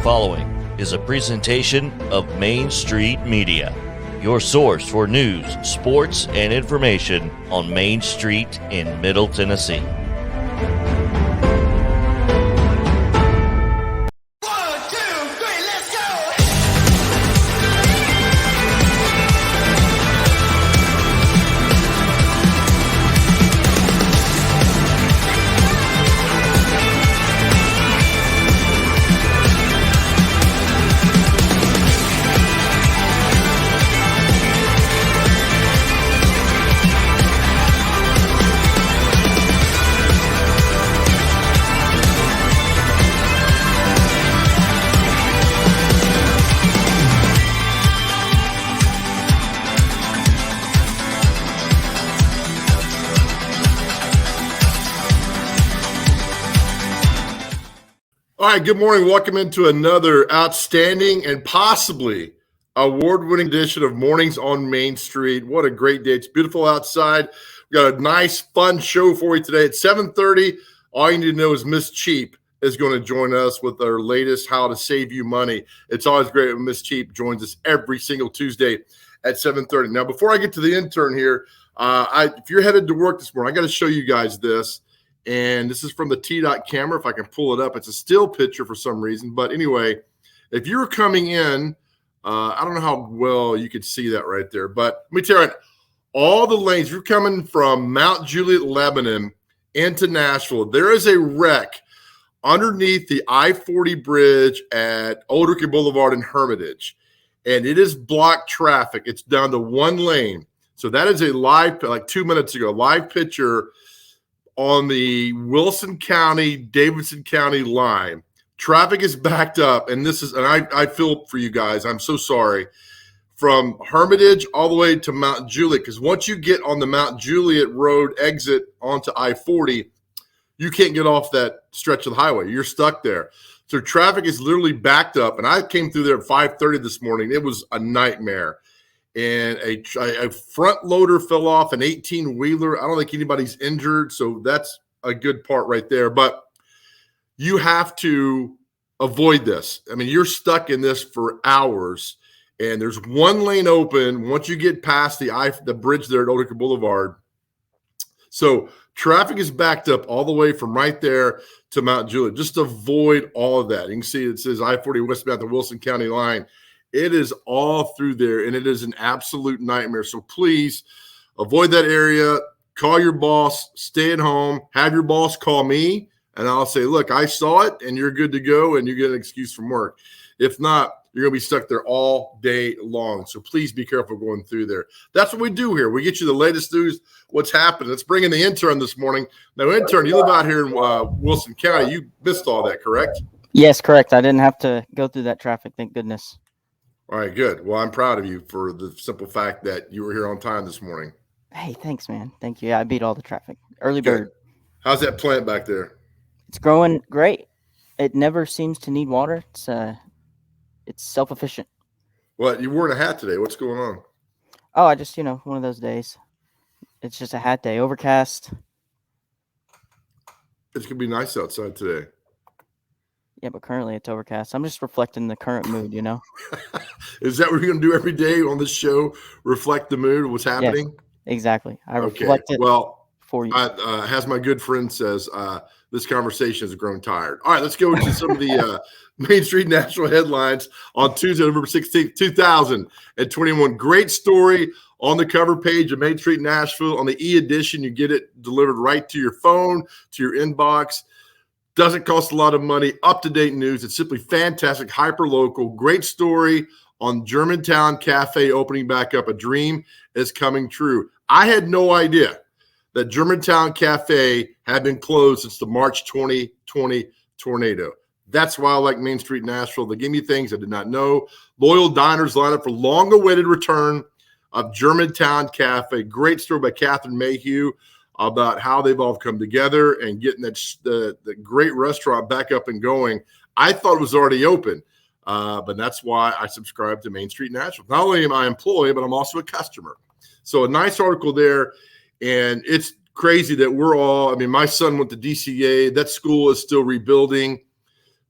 Following is a presentation of Main Street Media, your source for news, sports, and information on Main Street in Middle Tennessee. All right, good morning. Welcome into another outstanding and possibly award-winning edition of Mornings on Main Street. What a great day. It's beautiful outside. We got a nice, fun show for you today at 7:30. All you need to know is Miss Cheap is going to join us with our latest How to Save You Money. It's always great when Miss Cheap joins us every single Tuesday at 7:30. Now, before I get to the intern here, if you're headed to work this morning, I got to show you guys this. And this is from the T-Dot camera. If I can pull it up, it's a still picture for some reason. But anyway, if you're coming in, I don't know how well you could see that right there. But let me tell you, all the lanes, if you're coming from Mount Juliet, Lebanon into Nashville, there is a wreck underneath the I-40 bridge at Old Ricky Boulevard in Hermitage. And it is blocked traffic. It's down to one lane. So that is a live, like 2 minutes ago, live picture on the Wilson County, Davidson County line. Traffic is backed up, and this is, and I feel for you guys, I'm so sorry, from Hermitage all the way to Mount Juliet, because once you get on the Mount Juliet Road exit onto I-40, you can't get off that stretch of the highway. You're stuck there. So traffic is literally backed up, and I came through there at 5:30 this morning. It was a nightmare. And a front loader fell off, an 18-wheeler. I don't think anybody's injured, so that's a good part right there. But you have to avoid this. I mean, you're stuck in this for hours, and there's one lane open once you get past the bridge there at Old Ricky Boulevard. So traffic is backed up all the way from right there to Mount Juliet. Just avoid all of that. You can see it says I-40 westbound the Wilson County line. It is all through there, and it is an absolute nightmare. So please avoid that area. Call your boss. Stay at home. Have your boss call me, and I'll say, look, I saw it, and you're good to go, and you get an excuse from work. If not, you're going to be stuck there all day long. So please be careful going through there. That's what we do here. We get you the latest news, what's happening. Let's bring in the intern this morning. Now, intern, you live out here in Wilson County. You missed all that, correct? Yes, correct. I didn't have to go through that traffic, thank goodness. All right, good. Well, I'm proud of you for the simple fact that you were here on time this morning. Hey, thanks, man. Thank you. Yeah, I beat all the traffic. Early bird. Good. How's that plant back there? It's growing great. It never seems to need water. It's self-efficient. What? You're wearing a hat today. What's going on? Oh, I just, one of those days. It's just a hat day. Overcast. It's going to be nice outside today. Yeah, but currently it's overcast. I'm just reflecting the current mood, you know? Is that what you're going to do every day on this show? Reflect the mood of what's Yes, happening? exactly. I Okay. reflect it Well, for you. as my good friend says, this conversation has grown tired. All right, let's go into some of the Main Street national headlines on Tuesday, November 16th, 2021. Great story on the cover page of Main Street Nashville. On the e-edition, you get it delivered right to your phone, to your inbox. Doesn't cost a lot of money. Up-to-date news. It's simply fantastic, hyper-local. Great story on Germantown Cafe opening back up. A dream is coming true. I had no idea that Germantown Cafe had been closed since the March 2020 tornado. That's why I like Main Street Nashville. They give me things I did not know. Loyal diners line up for long-awaited return of Germantown Cafe. Great story by Catherine Mayhew about how they've all come together and getting the great restaurant back up and going. I thought it was already open, but that's why I subscribe to Main Street Nashville. Not only am I an employee, but I'm also a customer. So a nice article there, and it's crazy that my son went to DCA. That school is still rebuilding.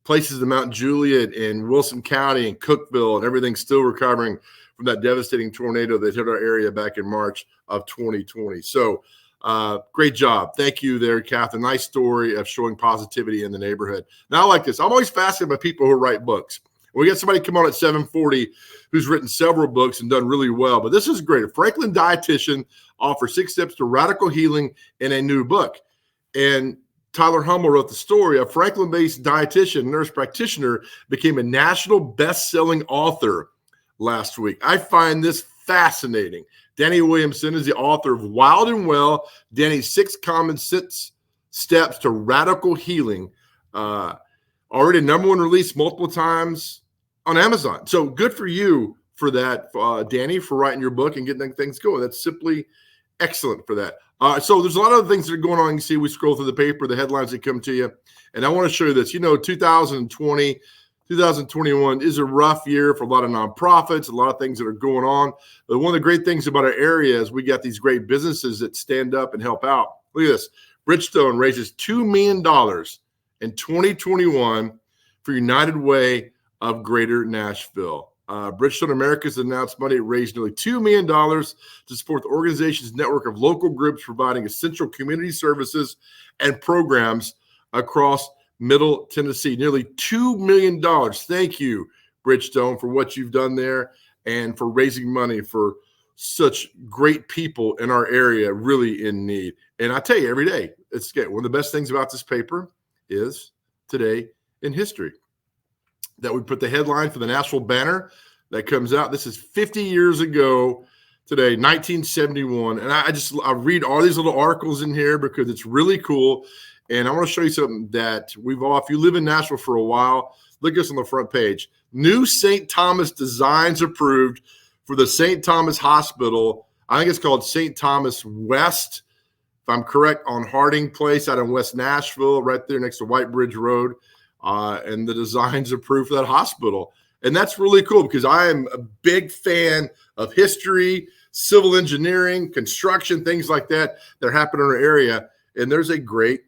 Places in Mount Juliet and Wilson County and Cookville and everything's still recovering from that devastating tornado that hit our area back in March of 2020. So great job. Thank you there, Catherine. Nice story of showing positivity in the neighborhood. Now I like this. I'm always fascinated by people who write books. We got somebody come on at 7:40 who's written several books and done really well. But this is great. A Franklin dietitian offers 6 steps to radical healing in a new book. And Tyler Hummel wrote the story. A Franklin-based dietitian, nurse practitioner, became a national best-selling author last week. I find this fascinating. Danny Williamson is the author of Wild and Well, Danny's 6 common steps to radical healing. Already #1 release multiple times on Amazon. So good for you for that, Danny, for writing your book and getting things going. That's simply excellent for that. So there's a lot of things that are going on. You can see we scroll through the paper, the headlines that come to you. And I want to show you this. 2020, 2021 is a rough year for a lot of nonprofits, a lot of things that are going on. But one of the great things about our area is we got these great businesses that stand up and help out. Look at this. Bridgestone raises $2 million in 2021 for United Way of Greater Nashville. Bridgestone Americas announced Monday it raised nearly $2 million to support the organization's network of local groups providing essential community services and programs across Middle Tennessee. Nearly $2 million. Thank you, Bridgestone, for what you've done there and for raising money for such great people in our area really in need. And I tell you, every day, it's one of the best things about this paper is Today in History. That we put the headline for the national banner that comes out. This is 50 years ago today, 1971. And I read all these little articles in here because it's really cool. And I want to show you something that if you live in Nashville for a while, look at this on the front page. New St. Thomas designs approved for the St. Thomas Hospital. I think it's called St. Thomas West, if I'm correct, on Harding Place out in West Nashville, right there next to White Bridge Road. And the designs approved for that hospital. And that's really cool because I am a big fan of history, civil engineering, construction, things like that happen in our area. And there's a great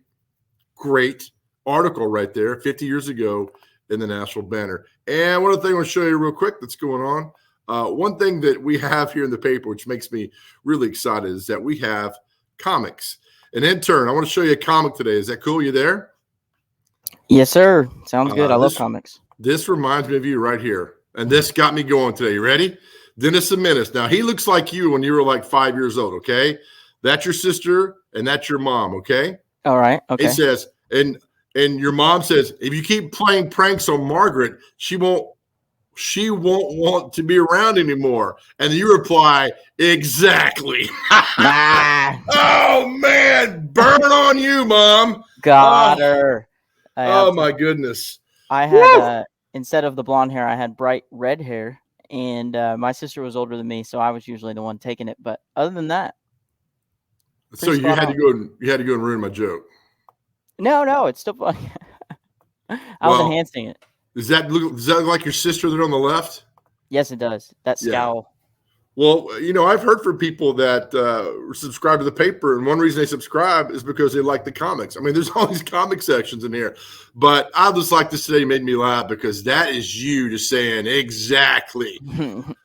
article right there 50 years ago in the national banner. And one other thing I want to show you real quick that's going on. One thing that we have here in the paper, which makes me really excited, is that we have comics. An intern, I want to show you a comic today. Is that cool? You there? Yes, sir. Sounds good. I love comics. This reminds me of you right here. And this got me going today. You ready? Dennis the Menace. Now, he looks like you when you were like 5 years old, okay? That's your sister, and that's your mom, okay? All right. Okay. It says, and your mom says, if you keep playing pranks on Margaret, she won't want to be around anymore. And you reply, exactly. Oh, man. Burn on you, Mom. Got her. My goodness. I had, instead of the blonde hair, I had bright red hair. And my sister was older than me, so I was usually the one taking it. But other than that. So you had to go and ruin my joke. No, it's still funny. I was enhancing it. Does that look like your sister there on the left? Yes, it does. That scowl. Well, I've heard from people that subscribe to the paper, and one reason they subscribe is because they like the comics. I mean, there's all these comic sections in here, but I just like this today made me laugh because that is you just saying exactly.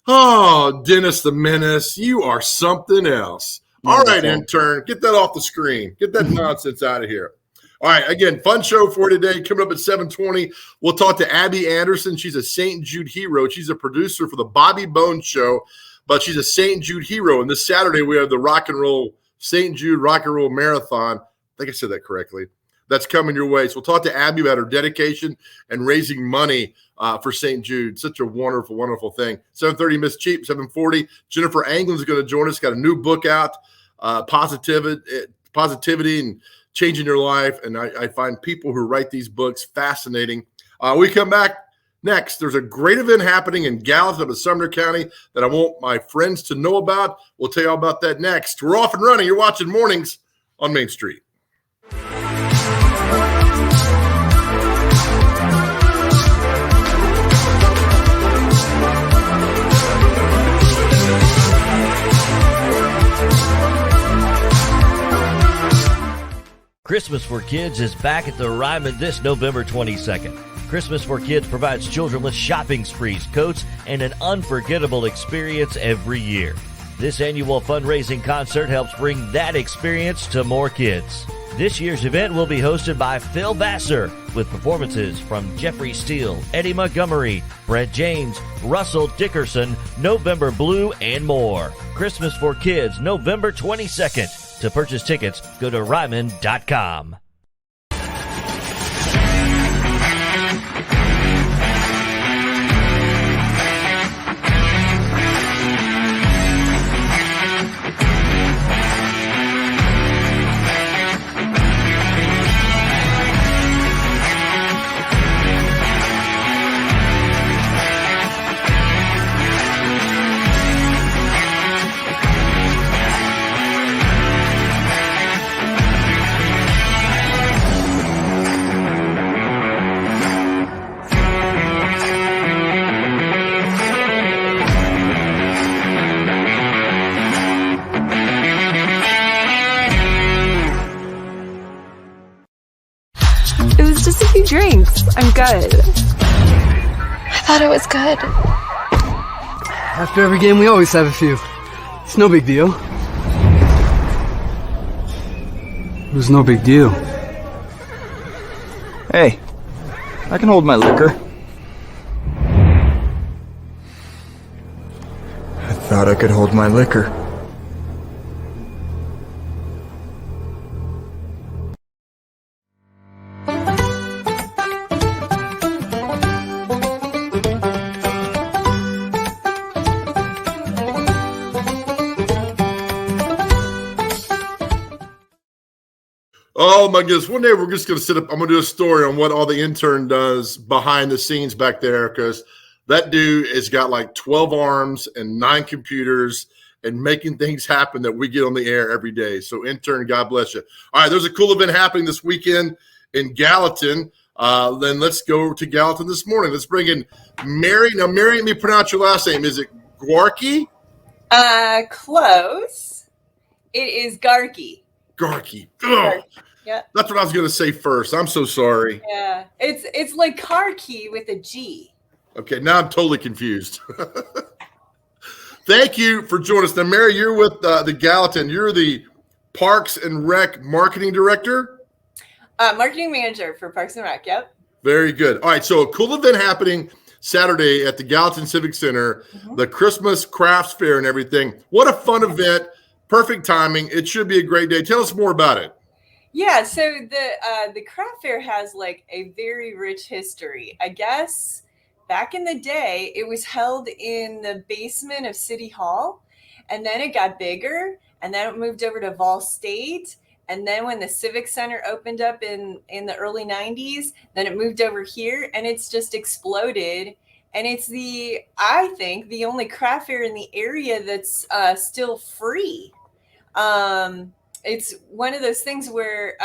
Oh, Dennis the Menace, you are something else. All right, intern, get that off the screen. Get that nonsense out of here. All right, again, fun show for today. Coming up at 7:20, we'll talk to Abby Anderson. She's a St. Jude hero. She's a producer for the Bobby Bones Show, but she's a St. Jude hero. And this Saturday, we have the Rock and Roll St. Jude Rock and Roll Marathon. I think I said that correctly. That's coming your way. So we'll talk to Abby about her dedication and raising money for St. Jude. Such a wonderful, wonderful thing. 7:30, Miss Cheap. 7:40, Jennifer Anglin's going to join us. Got a new book out, Positivity and Changing Your Life. And I find people who write these books fascinating. We come back next. There's a great event happening in Gallatin up in Sumner County that I want my friends to know about. We'll tell you all about that next. We're off and running. You're watching Mornings on Main Street. Christmas for Kids is back at the Ryman this November 22nd. Christmas for Kids provides children with shopping sprees, coats, and an unforgettable experience every year. This annual fundraising concert helps bring that experience to more kids. This year's event will be hosted by Phil Vassar with performances from Jeffrey Steele, Eddie Montgomery, Brett James, Russell Dickerson, November Blue, and more. Christmas for Kids, November 22nd. To purchase tickets, go to Ryman.com. It was just a few drinks. I'm good. I thought it was good. After every game, we always have a few. It's no big deal. It was no big deal. Hey, I can hold my liquor. I thought I could hold my liquor. Oh my goodness. One day we're just going to sit up. I'm going to do a story on what all the intern does behind the scenes back there, because that dude has got like 12 arms and 9 computers and making things happen that we get on the air every day. So intern, God bless you. All right. There's a cool event happening this weekend in Gallatin. Then let's go to Gallatin this morning. Let's bring in Mary. Now, Mary, let me pronounce your last name. Is it Gwarkey? Close. It is Garkey. Garkey. Ugh. Yeah. That's what I was going to say first. I'm so sorry. Yeah. It's like car key with a G. Okay, now I'm totally confused. Thank you for joining us. Now, Mary, you're with the Gallatin. You're the Parks and Rec Marketing Director? Marketing Manager for Parks and Rec, yep. Very good. All right, so a cool event happening Saturday at the Gallatin Civic Center, the Christmas Crafts Fair and everything. What a fun event. Perfect timing. It should be a great day. Tell us more about it. Yeah, so the craft fair has like a very rich history. I guess back in the day, it was held in the basement of City Hall, and then it got bigger, and then it moved over to Vol State, and then when the Civic Center opened up in the early 90s, then it moved over here, and it's just exploded. And it's I think, the only craft fair in the area that's still free. It's one of those things where,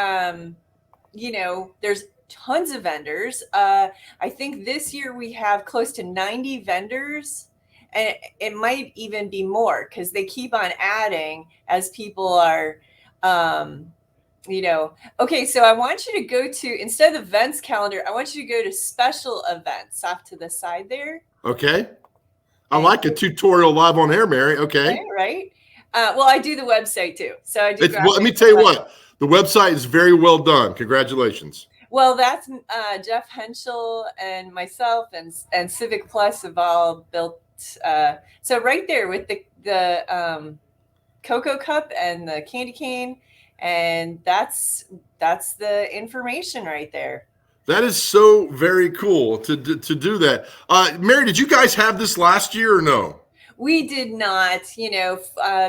there's tons of vendors. I think this year we have close to 90 vendors, and it might even be more because they keep on adding as people are, okay, so I want you to go to, instead of events calendar, I want you to go to special events off to the side there. Okay. I like a tutorial live on air, Mary. Okay. Right. Well, I do the website too. So I do. Well, let me tell you what, the website is very well done. Congratulations. Well, that's Jeff Henschel and myself and Civic Plus have all built. So right there with the Cocoa Cup and the candy cane, and that's the information right there. That is so very cool to do that. Mary, did you guys have this last year or no? We did not,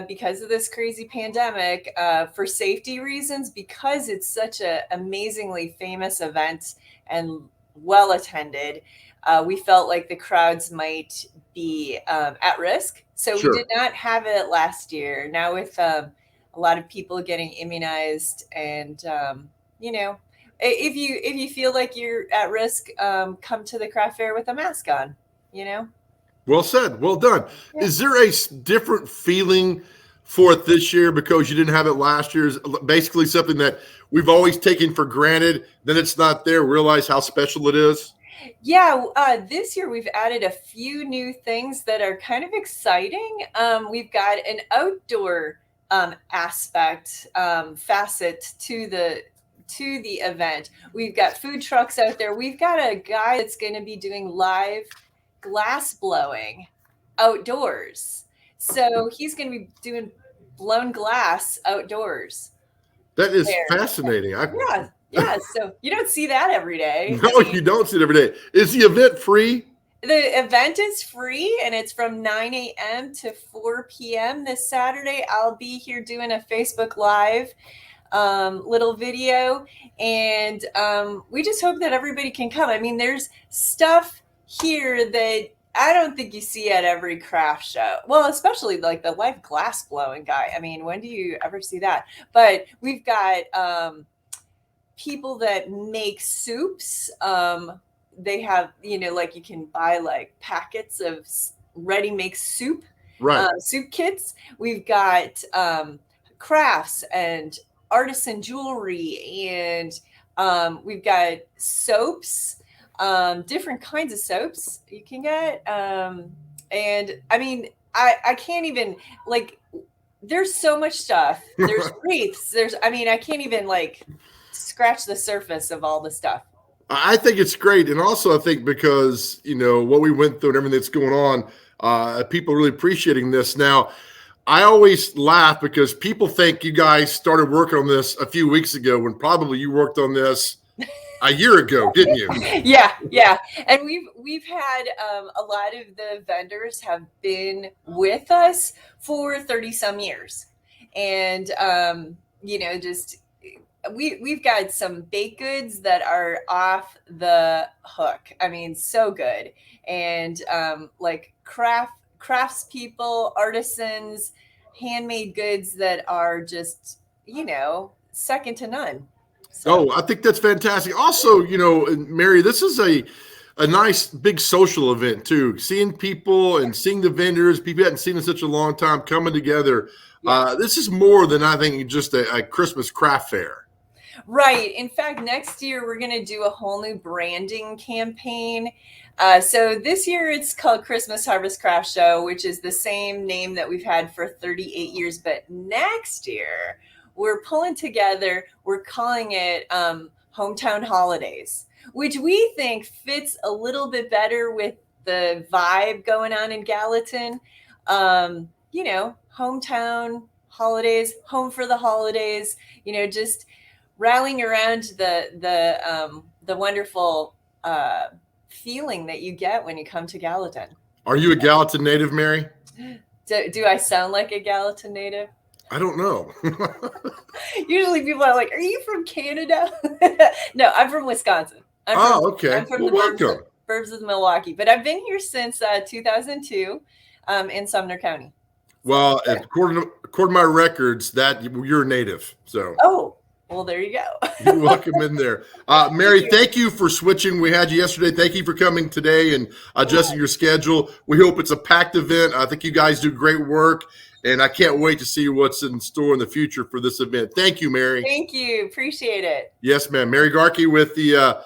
because of this crazy pandemic, for safety reasons, because it's such an amazingly famous event and well attended. We felt like the crowds might be at risk. So Sure. We did not have it last year. Now with a lot of people getting immunized and, if you feel like you're at risk, come to the craft fair with a mask on, Well said. Well done. Yeah. Is there a different feeling for it this year because you didn't have it last year? Is basically something that we've always taken for granted. Then it's not there. Realize how special it is. Yeah, this year we've added a few new things that are kind of exciting. We've got an outdoor facet to the event. We've got food trucks out there. We've got a guy that's going to be doing live glass blowing outdoors. So he's going to be doing blown glass outdoors. That is fascinating. Yeah. So you don't see that every day. No, you don't see it every day. Is the event free? The event is free and it's from 9 a.m. to 4 p.m. this Saturday. I'll be here doing a Facebook Live little video, and we just hope that everybody can come. I mean, there's stuff here that I don't think you see at every craft show. Well, especially like the live glass blowing guy. I mean, when do you ever see that? But we've got people that make soups. They have, like you can buy like packets of ready-made soup, Right. Soup kits. We've got crafts and artisan jewelry, and we've got soaps, different kinds of soaps you can get. And I mean, I can't even, like, there's so much stuff. There's wreaths. I can't even like scratch the surface of all the stuff. I think it's great. And also I think because, what we went through and everything that's going on, people really appreciating this. Now, I always laugh because people think you guys started working on this a few weeks ago when probably you worked on this a year ago, didn't you? Yeah. And we've had a lot of the vendors have been with us for 30 some years. And, just we've got some baked goods that are off the hook. I mean, so good. And like craftspeople, artisans, handmade goods that are just, second to none. So. Oh, I think that's fantastic. Also, Mary, this is a nice big social event too. Seeing people and seeing the vendors, people you hadn't seen in such a long time coming together. Yeah. This is more than I think just a Christmas craft fair. Right. In fact, next year we're going to do a whole new branding campaign. So this year it's called Christmas Harvest Craft Show, which is the same name that we've had for 38 years. But next year we're pulling together, we're calling it Hometown Holidays, which we think fits a little bit better with the vibe going on in Gallatin. Hometown holidays, home for the holidays, just rallying around the wonderful feeling that you get when you come to Gallatin. Are you a Gallatin native, Mary? Do I sound like a Gallatin native? I don't know. Usually people are like, are you from Canada? No, I'm from Wisconsin. Okay. I'm from welcome. Burbs of Milwaukee, but I've been here since 2002 in Sumner County. Well, according to my records, that you're a native. So. Oh, Well, there you go. You're welcome in there. Mary, thank you for switching. We had you yesterday. Thank you for coming today and adjusting your schedule. We hope it's a packed event. I think you guys do great work, and I can't wait to see what's in store in the future for this event. Thank you, Mary. Thank you. Appreciate it. Yes, ma'am. Mary Garkey with the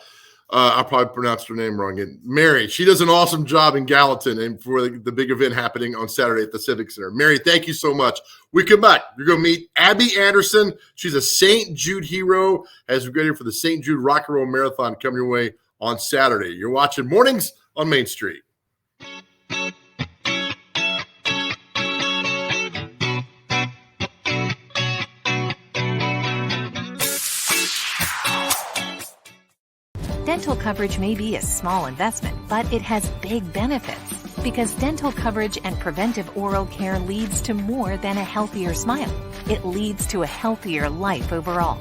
I probably pronounced her name wrong. And Mary, she does an awesome job in Gallatin and for the big event happening on Saturday at the Civic Center. Mary, thank you so much. We come back. You're going to meet Abby Anderson. She's a St. Jude hero as we get here for the St. Jude Rock and Roll Marathon coming your way on Saturday. You're watching Mornings on Main Street. Dental coverage may be a small investment, but it has big benefits because dental coverage and preventive oral care leads to more than a healthier smile. It leads to a healthier life overall.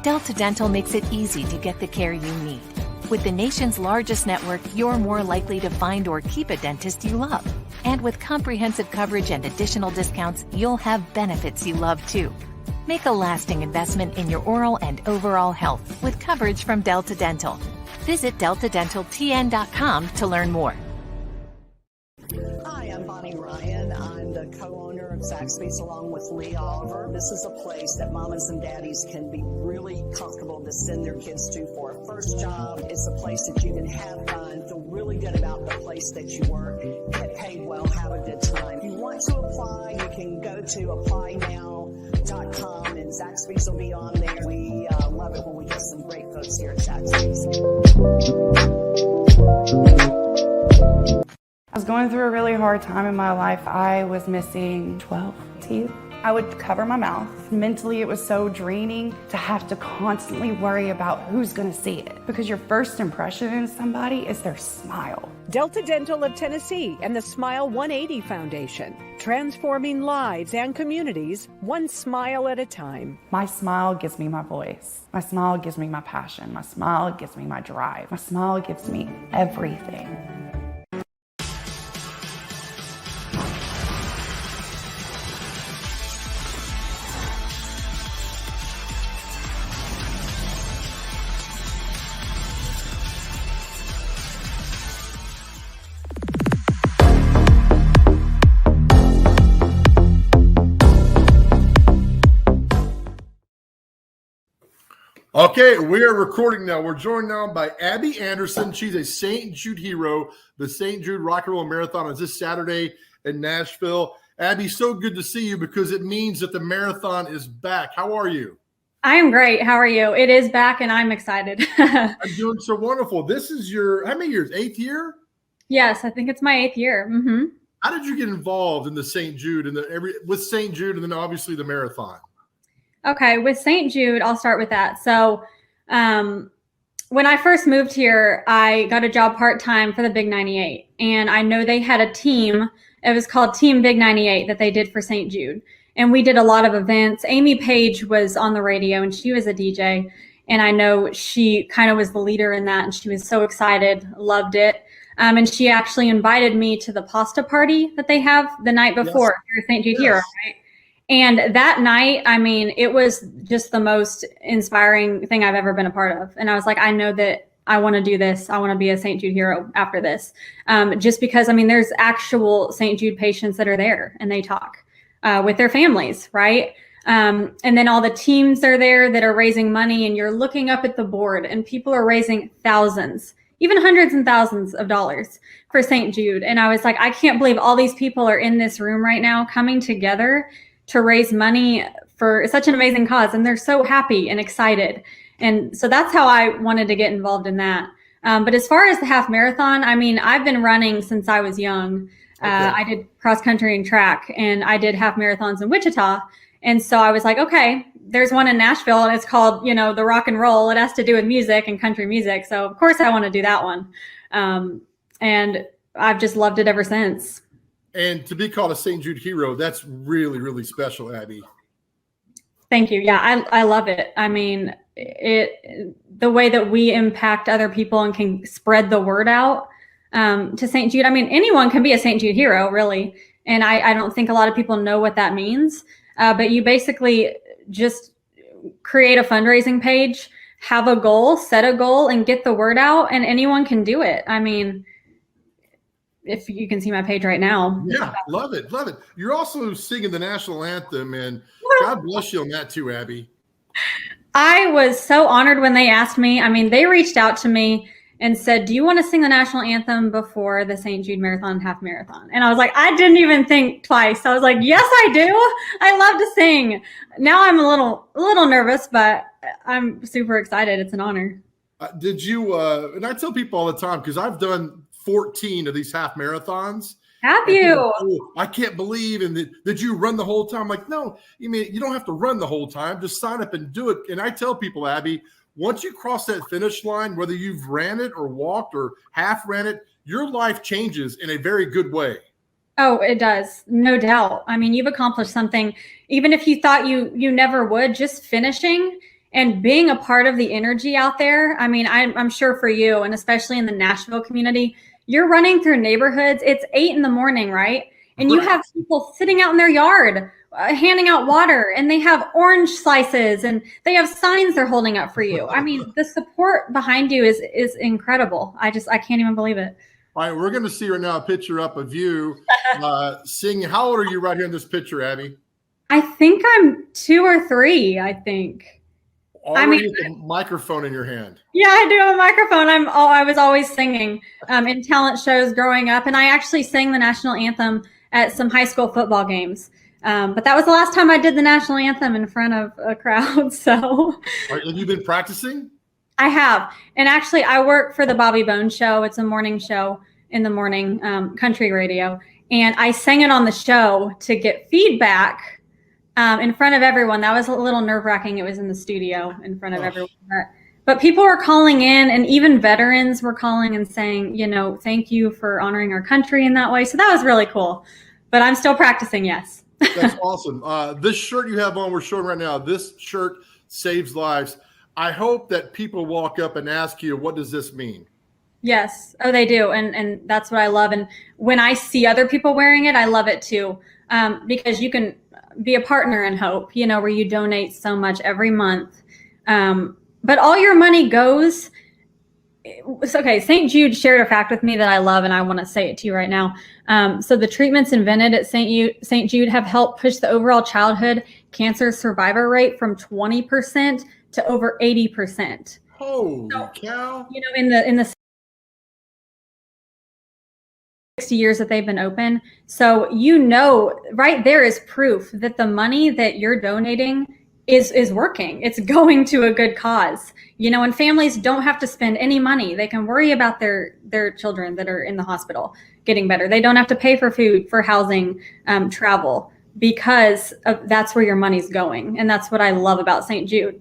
Delta Dental makes it easy to get the care you need. With the nation's largest network, you're more likely to find or keep a dentist you love. And with comprehensive coverage and additional discounts, you'll have benefits you love too. Make a lasting investment in your oral and overall health with coverage from Delta Dental. Visit deltadentaltn.com to learn more. Hi, I'm Bonnie Ryan. I'm the co-owner of Zaxby's along with Lee Oliver. This is a place that mamas and daddies can be really comfortable to send their kids to for a first job. It's a place that you can have fun, feel really good about the place that you work, get paid well, have a good time. If you want to apply, you can go to applynow.com and Zaxby's will be on there. We love it when we get some great folks here at Zaxby's. I was going through a really hard time in my life. I was missing 12 teeth. I would cover my mouth. Mentally, it was so draining to have to constantly worry about who's going to see it, because your first impression in somebody is their smile. Delta Dental of Tennessee and the Smile 180 Foundation, transforming lives and communities one smile at a time. My smile gives me my voice. My smile gives me my passion. My smile gives me my drive. My smile gives me everything. Okay, we are recording now. We're joined now by Abby Anderson. She's a St. Jude hero. The St. Jude Rock and Roll Marathon is this Saturday in Nashville. Abby, so good to see you because it means that the marathon is back. How are you? I am great. How are you? It is back and I'm excited. I'm doing so wonderful. This is your, how many years? 8th year? Yes, I think it's my 8th year. Mm-hmm. How did you get involved in the St. Jude and with St. Jude and then obviously the marathon? Okay, with St. Jude, I'll start with that. So when I first moved here, I got a job part-time for the Big 98. And I know they had a team. It was called Team Big 98 that they did for St. Jude. And we did a lot of events. Amy Page was on the radio and she was a DJ. And I know she kind of was the leader in that. And she was so excited, loved it. And she actually invited me to the pasta party that they have the night before for St. Jude Hero, right? And that night, I mean, it was just the most inspiring thing I've ever been a part of. And I was like, I know that I want to do this. I want to be a St. Jude hero after this. Just because, I mean, there's actual St. Jude patients that are there and they talk with their families, right? And then all the teams are there that are raising money and you're looking up at the board and people are raising thousands, even hundreds and thousands of dollars for St. Jude. And I was like, I can't believe all these people are in this room right now coming together to raise money for such an amazing cause. And they're so happy and excited. And so that's how I wanted to get involved in that. But as far as the half marathon, I mean, I've been running since I was young. I did cross country and track and I did half marathons in Wichita. And so I was like, okay, there's one in Nashville and it's called, you know, the rock and roll. It has to do with music and country music. So of course I want to do that one. And I've just loved it ever since. And to be called a St. Jude hero, that's really, really special, Abby. Thank you. Yeah, I love it. I mean, the way that we impact other people and can spread the word out to St. Jude. I mean, anyone can be a St. Jude hero, really. And I don't think a lot of people know what that means. But you basically just create a fundraising page, have a goal, set a goal, and get the word out, and anyone can do it. I mean, if you can see my page right now. Yeah, love it, love it. You're also singing the national anthem, and God bless you on that too, Abby. I was so honored when they asked me. I mean, they reached out to me and said, do you want to sing the national anthem before the St. Jude Marathon half marathon? And I was like, I didn't even think twice. I was like, yes, I do. I love to sing. Now I'm a little nervous, but I'm super excited. It's an honor. Did you, and I tell people all the time, because I've done 14 of these half marathons. Have you? People, oh, I can't believe. And did you run the whole time? I'm like, no, you don't have to run the whole time. Just sign up and do it. And I tell people, Abby, once you cross that finish line, whether you've ran it or walked or half ran it, your life changes in a very good way. Oh, it does. No doubt. I mean, you've accomplished something, even if you thought you never would, just finishing and being a part of the energy out there. I mean, I'm sure for you, and especially in the Nashville community, you're running through neighborhoods. It's 8 a.m, right? And you have people sitting out in their yard, handing out water, and they have orange slices, and they have signs they're holding up for you. I mean, the support behind you is incredible. I can't even believe it. All right, we're going to see right now a picture up of you singing. How old are you right here in this picture, Abby? I think I'm 2 or 3, I think. Already with a microphone in your hand. Yeah, I do have a microphone. I was always singing in talent shows growing up, and I actually sang the national anthem at some high school football games. But that was the last time I did the national anthem in front of a crowd. So, have you been practicing? I have, and actually, I work for the Bobby Bones Show. It's a morning show in the morning, country radio, and I sang it on the show to get feedback. In front of everyone. That was a little nerve-wracking. It was in the studio in front of everyone. But people were calling in, and even veterans were calling and saying, thank you for honoring our country in that way. So that was really cool. But I'm still practicing, yes. That's awesome. This shirt you have on, we're showing right now, this shirt saves lives. I hope that people walk up and ask you, what does this mean? Yes. Oh, they do. And that's what I love. And when I see other people wearing it, I love it too. Because you can be a partner in hope, where you donate so much every month. But all your money goes. Okay. St. Jude shared a fact with me that I love, and I want to say it to you right now. So the treatments invented at St. Jude have helped push the overall childhood cancer survivor rate from 20% to over 80%. Holy cow. In the 60 years that they've been open. So, right there is proof that the money that you're donating is working. It's going to a good cause, and families don't have to spend any money. They can worry about their children that are in the hospital getting better. They don't have to pay for food, for housing, travel, because that's where your money's going. And that's what I love about St. Jude.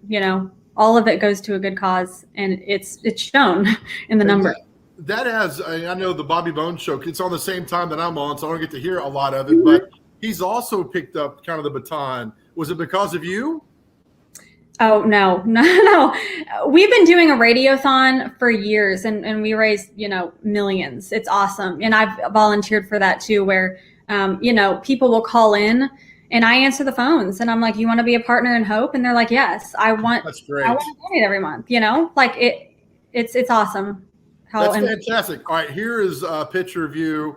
All of it goes to a good cause, and it's shown in the number. That has, I know the Bobby Bones Show, it's on the same time that I'm on, so I don't get to hear a lot of it, but he's also picked up kind of the baton. Was it because of you? Oh, no. We've been doing a radiothon for years, and we raised, millions. It's awesome. And I've volunteered for that too, where, people will call in and I answer the phones, and I'm like, you want to be a partner in hope? And they're like, yes, I want to donate every month, it's awesome. That's fantastic. All right, here is a picture of you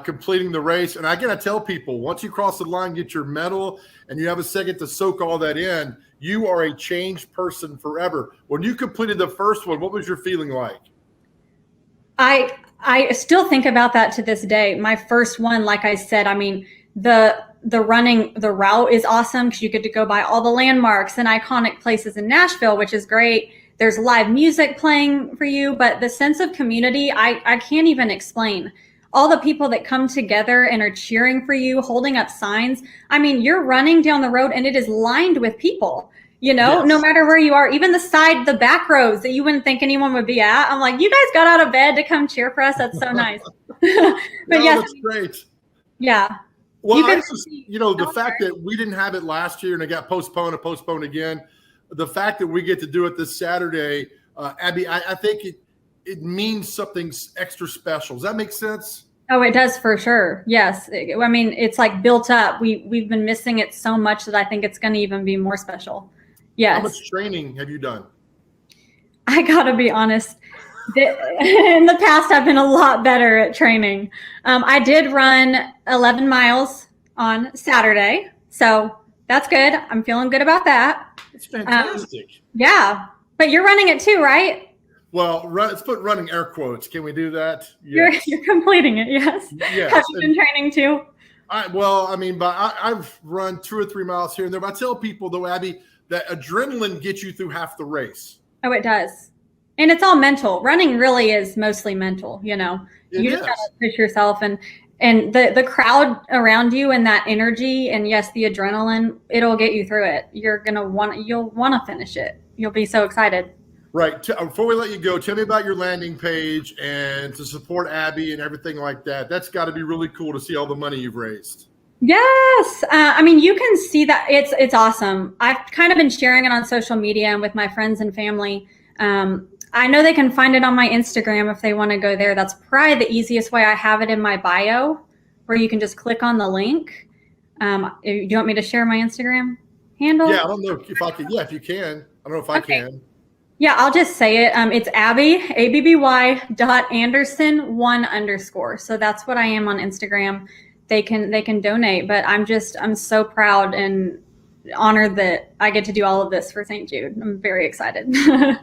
completing the race. And again, I tell people, once you cross the line, get your medal, and you have a second to soak all that in, you are a changed person forever. When you completed the first one, what was your feeling like? I still think about that to this day. My first one, like I said, I mean, the route is awesome because you get to go by all the landmarks and iconic places in Nashville, which is great. There's live music playing for you, but the sense of community, I can't even explain. All the people that come together and are cheering for you, holding up signs. I mean, you're running down the road and it is lined with people, no matter where you are, even the back rows that you wouldn't think anyone would be at. I'm like, you guys got out of bed to come cheer for us. That's so nice. But yes, that's great. Yeah. Well, the fact that we didn't have it last year and it got postponed again, the fact that we get to do it this Saturday, Abby, I think it means something extra special. Does that make sense? Oh, it does for sure. Yes. I mean, it's like built up. We've been missing it so much that I think it's going to even be more special. Yes. How much training have you done? I gotta be honest. In the past, I've been a lot better at training. I did run 11 miles on Saturday, so that's good. I'm feeling good about that. It's fantastic. Yeah, but you're running it too, right? Well, let's put running air quotes. Can we do that? Yes. You're completing it, yes. Yes. Have you been training too? I've run 2 or 3 miles here and there. But I tell people though, Abby, that adrenaline gets you through half the race. Oh, it does. And it's all mental. Running really is mostly mental, you know. You just gotta push yourself and the crowd around you and that energy and yes, the adrenaline, it'll get you through it. You'll want to finish it. You'll be so excited. Right. Before we let you go, tell me about your landing page and to support Abby and everything like that. That's got to be really cool to see all the money you've raised. Yes. You can see that it's awesome. I've kind of been sharing it on social media and with my friends and family. I know they can find it on my Instagram if they want to go there. That's probably the easiest way. I have it in my bio where you can just click on the link. Do you want me to share my Instagram handle? Yeah, I don't know if I can. Yeah, if you can. I don't know if I can. Yeah, I'll just say it. It's Abby, ABBY.Anderson1_. So that's what I am on Instagram. They can donate, but I'm so proud and honored that I get to do all of this for St. Jude. I'm very excited.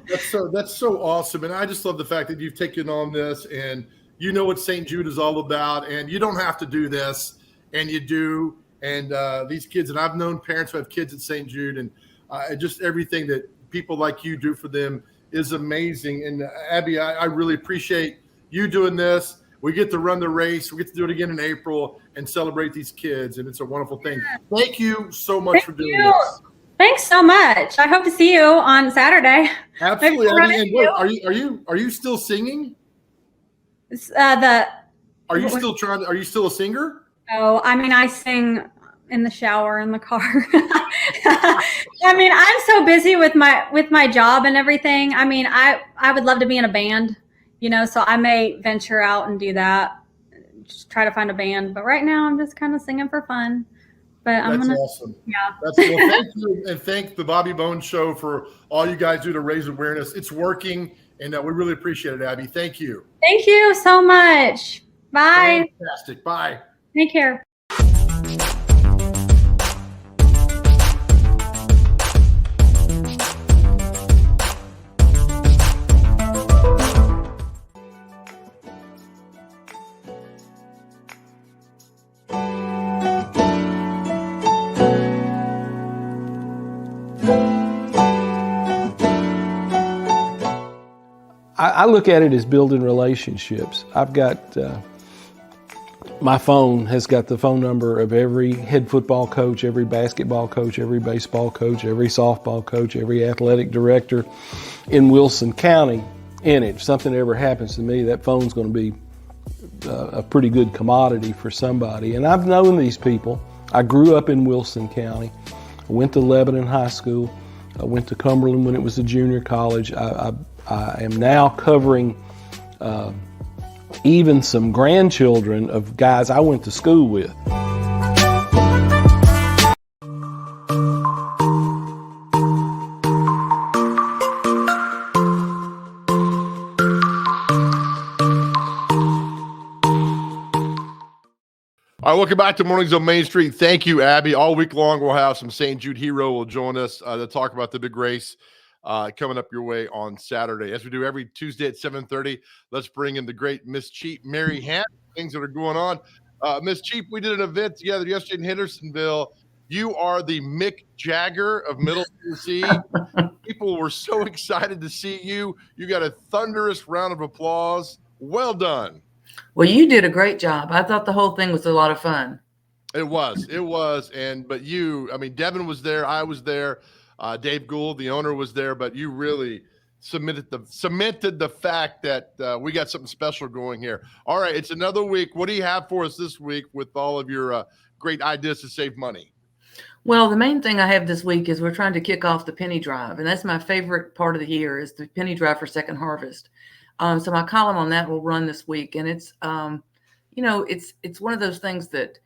That's so awesome. And I just love the fact that you've taken on this and you know what St. Jude is all about and you don't have to do this and you do. And these kids, and I've known parents who have kids at St. Jude and just everything that people like you do for them is amazing. And Abby, I really appreciate you doing this. We get to run the race. We get to do it again in April and celebrate these kids. And it's a wonderful thing. Thank you so much for doing this. Thanks so much. I hope to see you on Saturday. Absolutely. And wait, are you still singing? Are you still a singer? Oh, I sing in the shower, in the car. I'm so busy with my job and everything. I would love to be in a band, so I may venture out and do that. Just try to find a band. But right now I'm just kind of singing for fun. But That's awesome. Yeah. Thank you, and thank the Bobby Bones Show for all you guys do to raise awareness. It's working, and we really appreciate it, Abby. Thank you. Thank you so much. Bye. Fantastic. Bye. Take care. I look at it as building relationships. I've got, my phone has got the phone number of every head football coach, every basketball coach, every baseball coach, every softball coach, every athletic director in Wilson County in it. If something ever happens to me, that phone's going to be a pretty good commodity for somebody. And I've known these people. I grew up in Wilson County. I went to Lebanon High School. I went to Cumberland when it was a junior college. I am now covering even some grandchildren of guys I went to school with. All right, welcome back to Mornings on Main Street. Thank you, Abby. All week long, we'll have some St. Jude hero will join us to talk about the big race coming up your way on Saturday. As we do every Tuesday at 7:30, let's bring in the great Miss Cheap, Mary Hant, things that are going on. Miss Cheap, we did an event together yesterday in Hendersonville. You are the Mick Jagger of Middle Tennessee. People were so excited to see you. You got a thunderous round of applause. Well done. Well, you did a great job. I thought the whole thing was a lot of fun. It was. But you, Devin was there. I was there. Dave Gould, the owner, was there. But you really cemented the fact that we got something special going here. All right, it's another week. What do you have for us this week with all of your great ideas to save money? Well, the main thing I have this week is we're trying to kick off the penny drive, and that's my favorite part of the year is the penny drive for Second Harvest. So my column on that will run this week, and it's it's one of those things that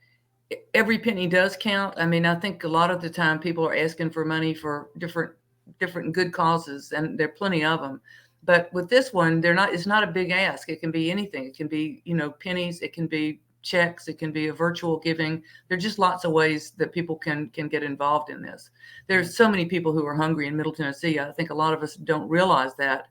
every penny does count. I think a lot of the time people are asking for money for different different good causes, and there are plenty of them. But with this one, it's not a big ask. It can be anything. It can be, pennies. It can be checks. It can be a virtual giving. There's just lots of ways that people can get involved in this. There's so many people who are hungry in Middle Tennessee. I think a lot of us don't realize that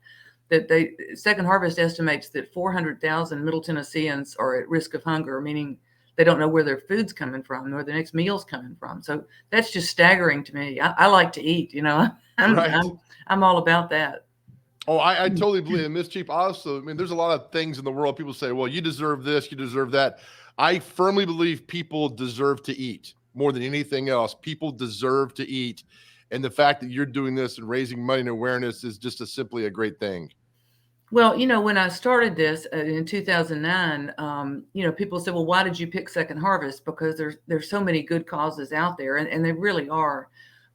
Second Harvest estimates that 400,000 Middle Tennesseans are at risk of hunger, meaning they don't know where their food's coming from, where their next meal's coming from. So that's just staggering to me. I like to eat, I'm all about that. Oh, I totally believe it. Miss Cheap also, there's a lot of things in the world. People say, well, you deserve this, you deserve that. I firmly believe people deserve to eat more than anything else. People deserve to eat. And the fact that you're doing this and raising money and awareness is just simply a great thing. Well, when I started this in 2009, people said, well, why did you pick Second Harvest? Because there's so many good causes out there, and they really are.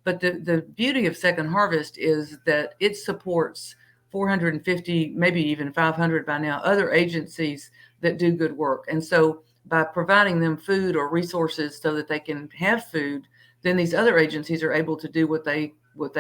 But the beauty of Second Harvest is that it supports 450, maybe even 500 by now, other agencies that do good work. And so by providing them food or resources so that they can have food, then these other agencies are able to do what they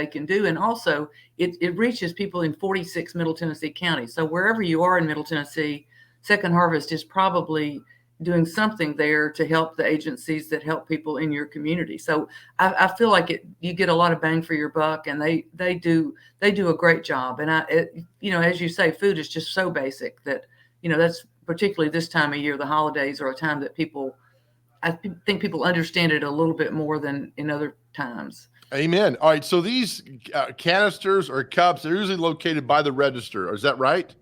can do. And also it reaches people in 46 Middle Tennessee counties. So wherever you are in Middle Tennessee, Second Harvest is probably doing something there to help the agencies that help people in your community. So I feel like you get a lot of bang for your buck, and they do a great job. And as you say, food is just so basic that, that's particularly this time of year, the holidays are a time that I think people understand it a little bit more than in other times. Amen. All right. So these canisters or cups, they're usually located by the register. Is that right?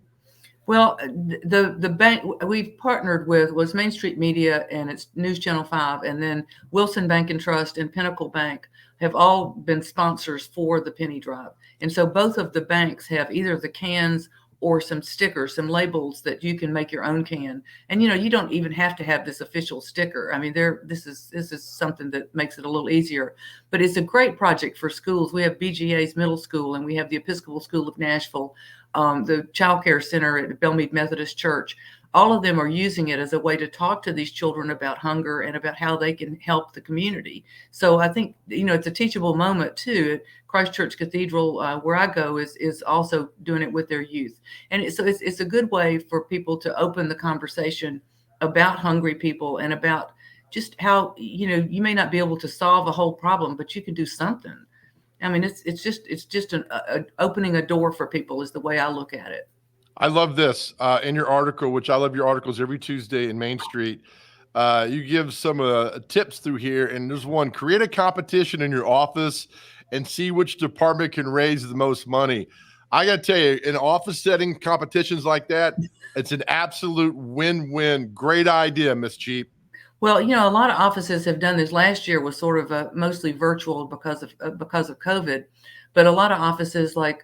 Well, the bank we've partnered with was Main Street Media and it's News Channel 5, and then Wilson Bank and Trust and Pinnacle Bank have all been sponsors for the Penny Drive. And so both of the banks have either the cans or some stickers, some labels that you can make your own can. And, you don't even have to have this official sticker. I mean, this is something that makes it a little easier, but it's a great project for schools. We have BGA's middle school, and we have the Episcopal School of Nashville, the Child Care Center at Belmead Methodist Church. All of them are using it as a way to talk to these children about hunger and about how they can help the community. So I think, it's a teachable moment too. Christ Church Cathedral, where I go, is also doing it with their youth. And it's a good way for people to open the conversation about hungry people and about just how, you may not be able to solve a whole problem, but you can do something. I mean, it's just an opening a door for people is the way I look at it. I love this in your article, which I love your articles every Tuesday in Main Street. You give some tips through here, and there's one: create a competition in your office and see which department can raise the most money. I got to tell you, in office setting competitions like that, it's an absolute win-win. Great idea, Miss Cheap. Well, a lot of offices have done this. Last year was sort of mostly virtual because of COVID, but a lot of offices like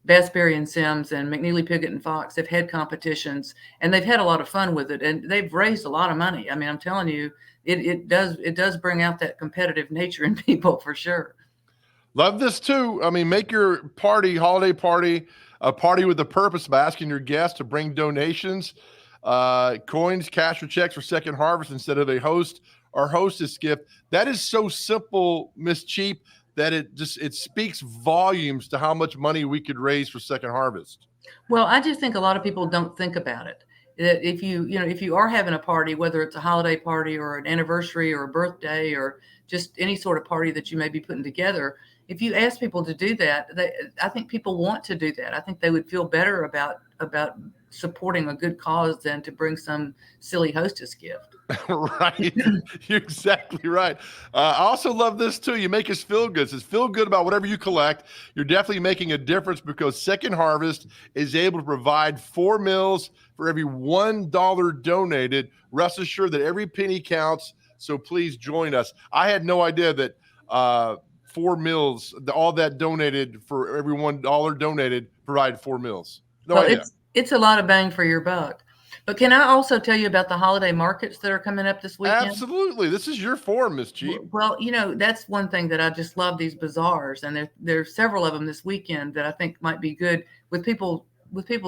Bass, Berry and Sims and McNeely, Piggott and Fox have had competitions, and they've had a lot of fun with it, and they've raised a lot of money. I mean, I'm telling you, it does bring out that competitive nature in people for sure. Love this too. I mean, make your holiday party, a party with a purpose by asking your guests to bring donations, coins, cash, or checks for Second Harvest instead of a host or hostess gift. That is so simple, Miss Cheap, that it speaks volumes to how much money we could raise for Second Harvest. Well, I just think a lot of people don't think about it. That if you are having a party, whether it's a holiday party or an anniversary or a birthday or just any sort of party that you may be putting together, if you ask people to do that, I think people want to do that. I think they would feel better about supporting a good cause than to bring some silly hostess gift. Right. You're exactly right. I also love this too. You make us feel good. It says feel good about whatever you collect. You're definitely making a difference because Second Harvest is able to provide 4 meals for every $1 donated. Rest assured that every penny counts. So please join us. I had no idea that 4 meals, all that donated for every $1 donated, provide 4 meals. No idea. It's a lot of bang for your buck. But can I also tell you about the holiday markets that are coming up this weekend? Absolutely. This is your forum, Miss Cheap. Well, that's one thing that I just love, these bazaars. And there's several of them this weekend that I think might be good with people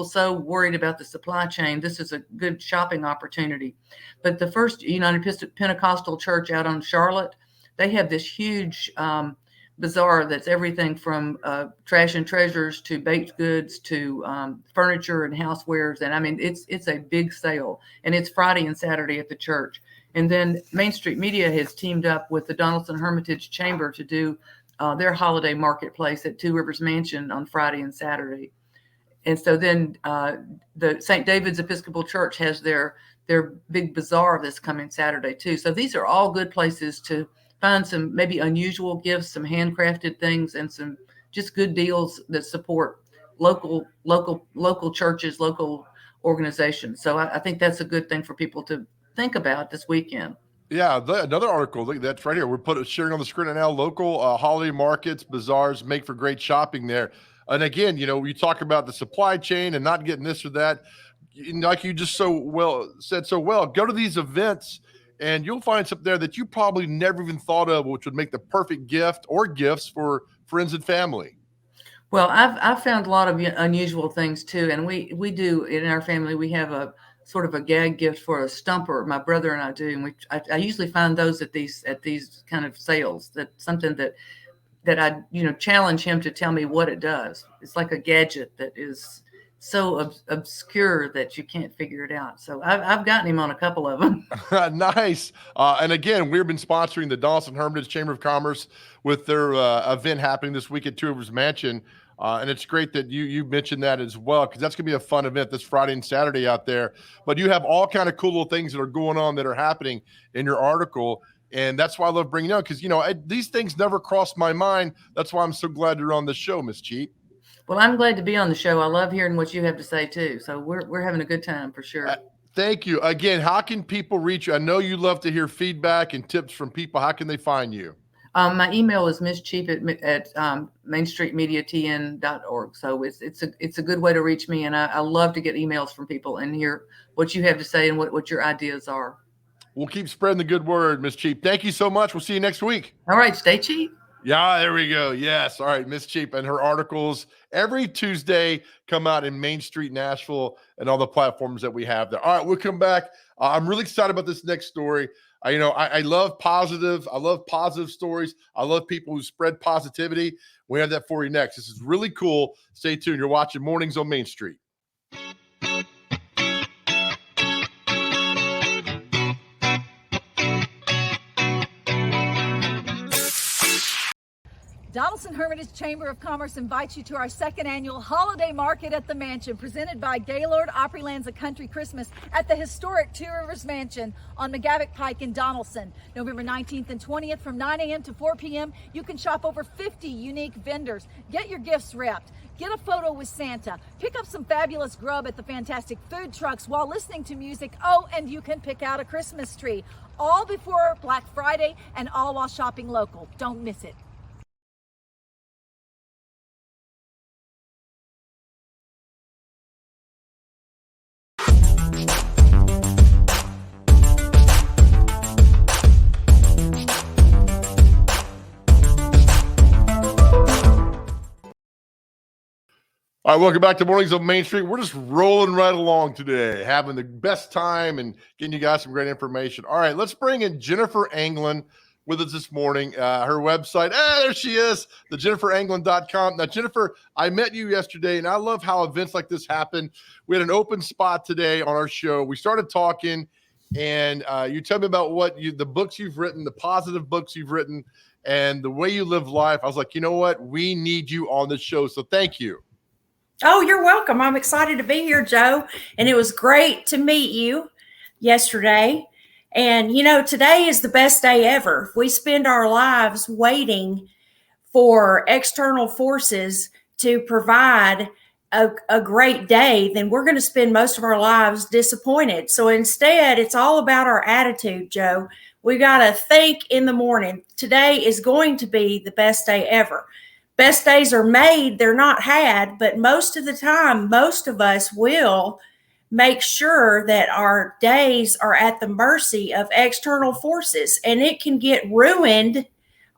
so worried about the supply chain. This is a good shopping opportunity. But the First United Pentecostal Church out on Charlotte, they have this huge bazaar that's everything from trash and treasures to baked goods to furniture and housewares. And I mean, it's a big sale, and it's Friday and Saturday at the church. And then Main Street Media has teamed up with the Donaldson Hermitage Chamber to do their holiday marketplace at Two Rivers Mansion on Friday and Saturday. And so then the St. David's Episcopal Church has their big bazaar this coming Saturday too. So these are all good places to find some maybe unusual gifts, some handcrafted things, and some just good deals that support local churches, local organizations. So I think that's a good thing for people to think about this weekend. Yeah, another article, look, that's right here. We're sharing on the screen right now. Local holiday markets, bazaars make for great shopping there. And again, you talk about the supply chain and not getting this or that. Like you just said so well, go to these events and you'll find something there that you probably never even thought of, which would make the perfect gift or gifts for friends and family. Well, I've found a lot of unusual things too. And we do in our family, we have a sort of a gag gift for a stumper. My brother and I do. And I usually find those at these kind of sales, that's something that I, challenge him to tell me what it does. It's like a gadget that is so obscure that you can't figure it out. So I've gotten him on a couple of them. Nice. And again, we've been sponsoring the Donaldson Hermitage Chamber of Commerce with their event happening this week at Two Rivers Mansion. And it's great that you mentioned that as well, because that's going to be a fun event this Friday and Saturday out there. But you have all kind of cool little things that are going on that are happening in your article. And that's why I love bringing it up, because, these things never crossed my mind. That's why I'm so glad you're on this show, Miss Cheap. Well, I'm glad to be on the show. I love hearing what you have to say too. So we're having a good time for sure. Thank you. Again, how can people reach you? I know you love to hear feedback and tips from people. How can they find you? My email is misscheap at mainstreetmediatn.org. So it's a good way to reach me. And I love to get emails from people and hear what you have to say and what your ideas are. We'll keep spreading the good word, Miss Cheap. Thank you so much. We'll see you next week. All right. Stay cheap. Yeah, there we go. Yes. All right. Miss Cheap and her articles every Tuesday come out in Main Street, Nashville, and all the platforms that we have there. All right. We'll come back. I'm really excited about this next story. I love positive. I love positive stories. I love people who spread positivity. We have that for you next. This is really cool. Stay tuned. You're watching Mornings on Main Street. Donaldson Hermitage Chamber of Commerce invites you to our second annual holiday market at the Mansion, presented by Gaylord Opryland's A Country Christmas at the historic Two Rivers Mansion on McGavick Pike in Donaldson. November 19th and 20th from 9 a.m. to 4 p.m. You can shop over 50 unique vendors. Get your gifts wrapped. Get a photo with Santa. Pick up some fabulous grub at the fantastic food trucks while listening to music. Oh, and you can pick out a Christmas tree. All before Black Friday and all while shopping local. Don't miss it. All right, welcome back to Mornings on Main Street. We're just rolling right along today, having the best time and getting you guys some great information. All right, let's bring in Jennifer Anglin with us this morning. Her website, there she is, thejenniferanglin.com. Now, Jennifer, I met you yesterday, and I love how events like this happen. We had an open spot today on our show. We started talking, and you tell me about the books you've written, the positive books you've written, and the way you live life. I was like, you know what? We need you on this show, so thank you. Oh, you're welcome. I'm excited to be here, Joe. And it was great to meet you yesterday. And, today is the best day ever. We spend our lives waiting for external forces to provide a great day, then we're going to spend most of our lives disappointed. So instead, it's all about our attitude, Joe. We got to think in the morning. Today is going to be the best day ever. Best days are made, they're not had, but most of the time, most of us will make sure that our days are at the mercy of external forces, and it can get ruined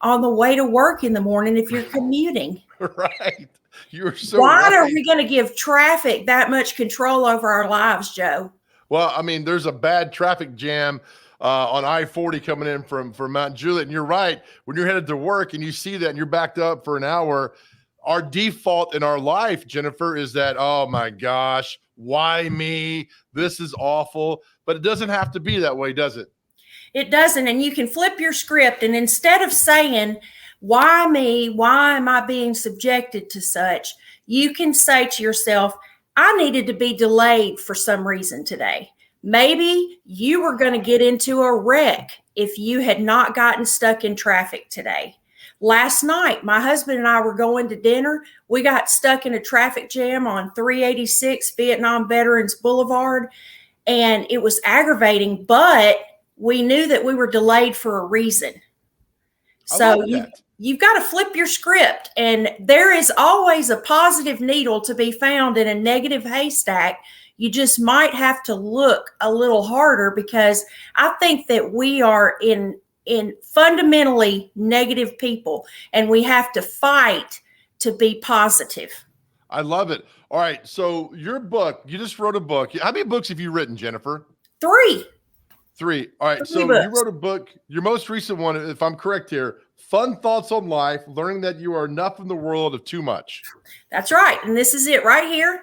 on the way to work in the morning if you're commuting. Right. You're so Why right. are we going to give traffic that much control over our lives, Joe? Well, I mean, there's a bad traffic jam on I-40 coming in from Mount Juliet. And you're right. When you're headed to work and you see that and you're backed up for an hour, our default in our life, Jennifer, is that, oh my gosh, why me? This is awful. But it doesn't have to be that way, does it? It doesn't. And you can flip your script. And instead of saying, why me? Why am I being subjected to such? You can say to yourself, I needed to be delayed for some reason today. Maybe you were going to get into a wreck if you had not gotten stuck in traffic today. Last night, my husband and I were going to dinner. We got stuck in a traffic jam on 386 Vietnam Veterans Boulevard, and it was aggravating, but we knew that we were delayed for a reason. So you've got to flip your script, and there is always a positive needle to be found in a negative haystack. You just might have to look a little harder, because I think that we are in fundamentally negative people, and we have to fight to be positive. I love it. All right. So your book, you just wrote a book. How many books have you written, Jennifer? 3. All right. So you wrote a book, your most recent one, if I'm correct here, Fun Thoughts on Life, Learning That You Are Enough in the World of Too Much. That's right. And this is it right here.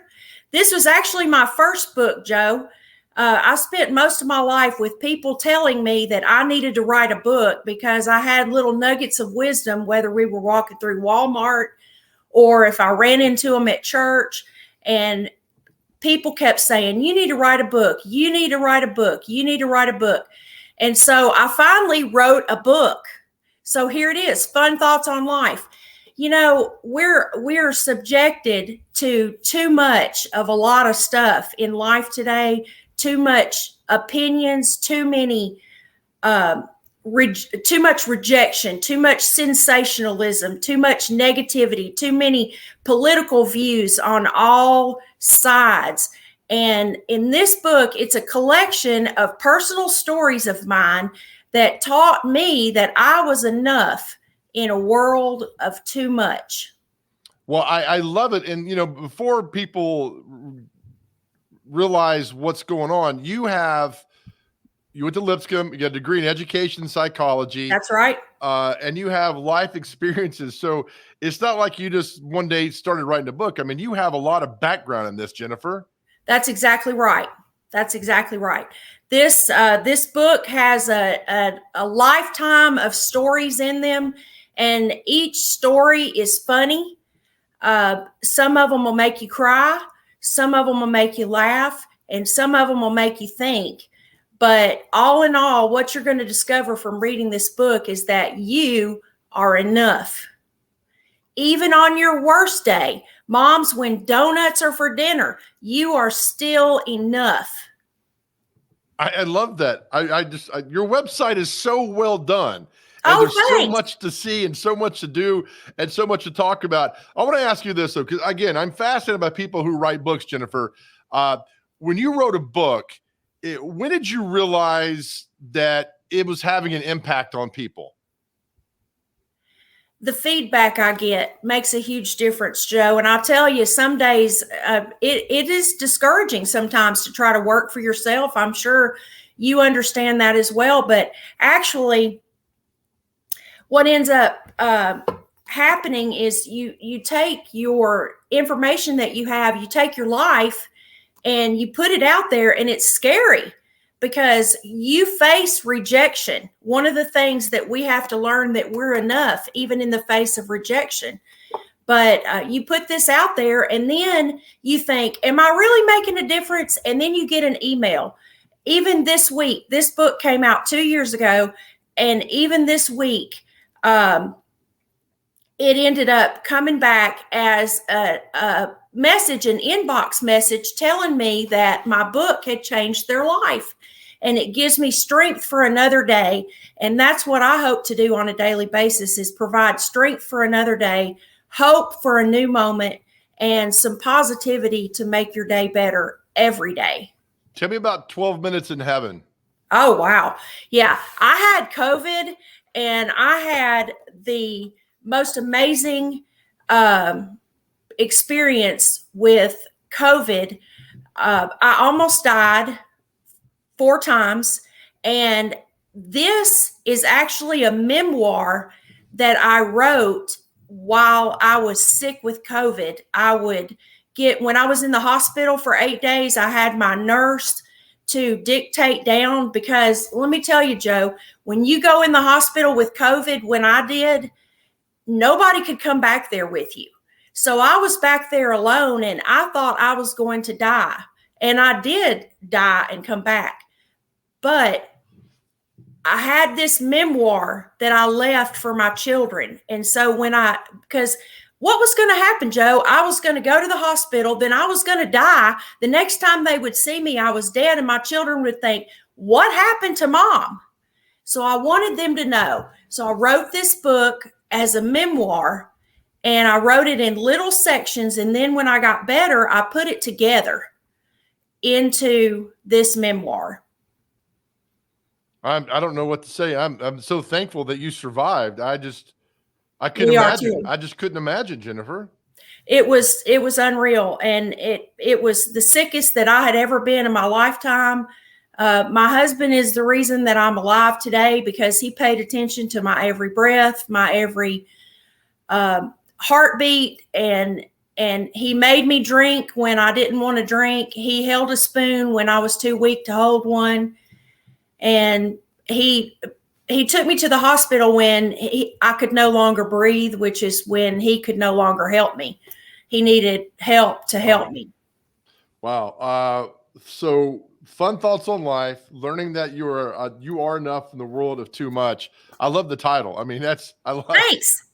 This was actually my first book, Joe. I spent most of my life with people telling me that I needed to write a book because I had little nuggets of wisdom, whether we were walking through Walmart or if I ran into them at church, and people kept saying, you need to write a book. You need to write a book. You need to write a book. And so I finally wrote a book. So here it is, Fun Thoughts on Life. You know, we're subjected to too much of a lot of stuff in life today, too much opinions, too much rejection, too much sensationalism, too much negativity, too many political views on all sides. And in this book, it's a collection of personal stories of mine that taught me that I was enough in a world of too much. Well, I love it. And, you know, before people realize what's going on, you went to Lipscomb, you got a degree in education and psychology. That's right. And you have life experiences. So it's not like you just one day started writing a book. I mean, you have a lot of background in this, Jennifer. That's exactly right. That's exactly right. This book has a lifetime of stories in them, and each story is funny. Some of them will make you cry. Some of them will make you laugh, and some of them will make you think. But all in all, what you're going to discover from reading this book is that you are enough. Even on your worst day, moms, when donuts are for dinner, you are still enough. I love that. Your website is so well done. And there's thanks. so much to see and so much to do and so much to talk about. I want to ask you this, though, because, again, I'm fascinated by people who write books, Jennifer. When you wrote a book, when did you realize that it was having an impact on people? The feedback I get makes a huge difference, Joe. And I'll tell you, some days it is discouraging sometimes to try to work for yourself. I'm sure you understand that as well. But actually, what ends up happening is you take your information that you have, you take your life, and you put it out there, and it's scary because you face rejection. One of the things that we have to learn that we're enough, even in the face of rejection. But you put this out there, and then you think, am I really making a difference? And then you get an email. Even this week, this book came out 2 years ago, and even this week, it ended up coming back as a message, an inbox message telling me that my book had changed their life. And it gives me strength for another day. And that's what I hope to do on a daily basis, is provide strength for another day, hope for a new moment, and some positivity to make your day better every day. Tell me about 12 Minutes in Heaven. Oh, wow. Yeah. I had COVID, and I had the most amazing experience with COVID. I almost died 4 times, and this is actually a memoir that I wrote while I was sick with COVID. When I was in the hospital for 8 days, I had my nurse to dictate down, because let me tell you, Joe, when you go in the hospital with COVID, when I did, nobody could come back there with you. So I was back there alone, and I thought I was going to die. And I did die and come back. But I had this memoir that I left for my children. And so because what was going to happen, Joe? I was going to go to the hospital, then I was going to die. The next time they would see me, I was dead, and my children would think, what happened to Mom? So I wanted them to know. So I wrote this book as a memoir, and I wrote it in little sections. And then when I got better, I put it together into this memoir. I don't know what to say. I'm so thankful that you survived. I couldn't imagine. I just couldn't imagine, Jennifer. It was unreal, and it was the sickest that I had ever been in my lifetime. My husband is the reason that I'm alive today, because he paid attention to my every breath, my every heartbeat, and he made me drink when I didn't want to drink. He held a spoon when I was too weak to hold one. And he took me to the hospital when I could no longer breathe, which is when he could no longer help me. He needed help to help me. Wow. So fun thoughts on life, learning that you are enough in the world of too much. I love the title. I mean, thanks.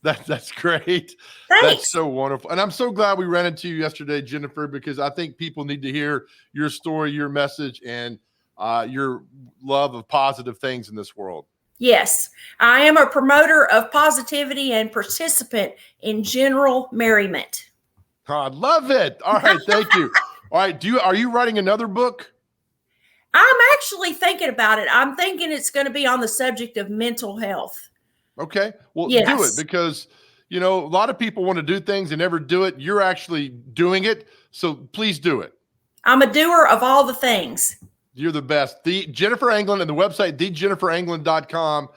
That's great. Thanks. That's so wonderful. And I'm so glad we ran into you yesterday, Jennifer, because I think people need to hear your story, your message, and your love of positive things in this world. Yes, I am a promoter of positivity and participant in general merriment. Oh, I love it. All right, thank you. All right, are you writing another book? I'm actually thinking about it. I'm thinking it's going to be on the subject of mental health. Okay, well, yes. Do it, because a lot of people want to do things and never do it. You're actually doing it, so please do it. I'm a doer of all the things. You're the best. Jennifer Anglin, and the website, thejenniferanglin.com.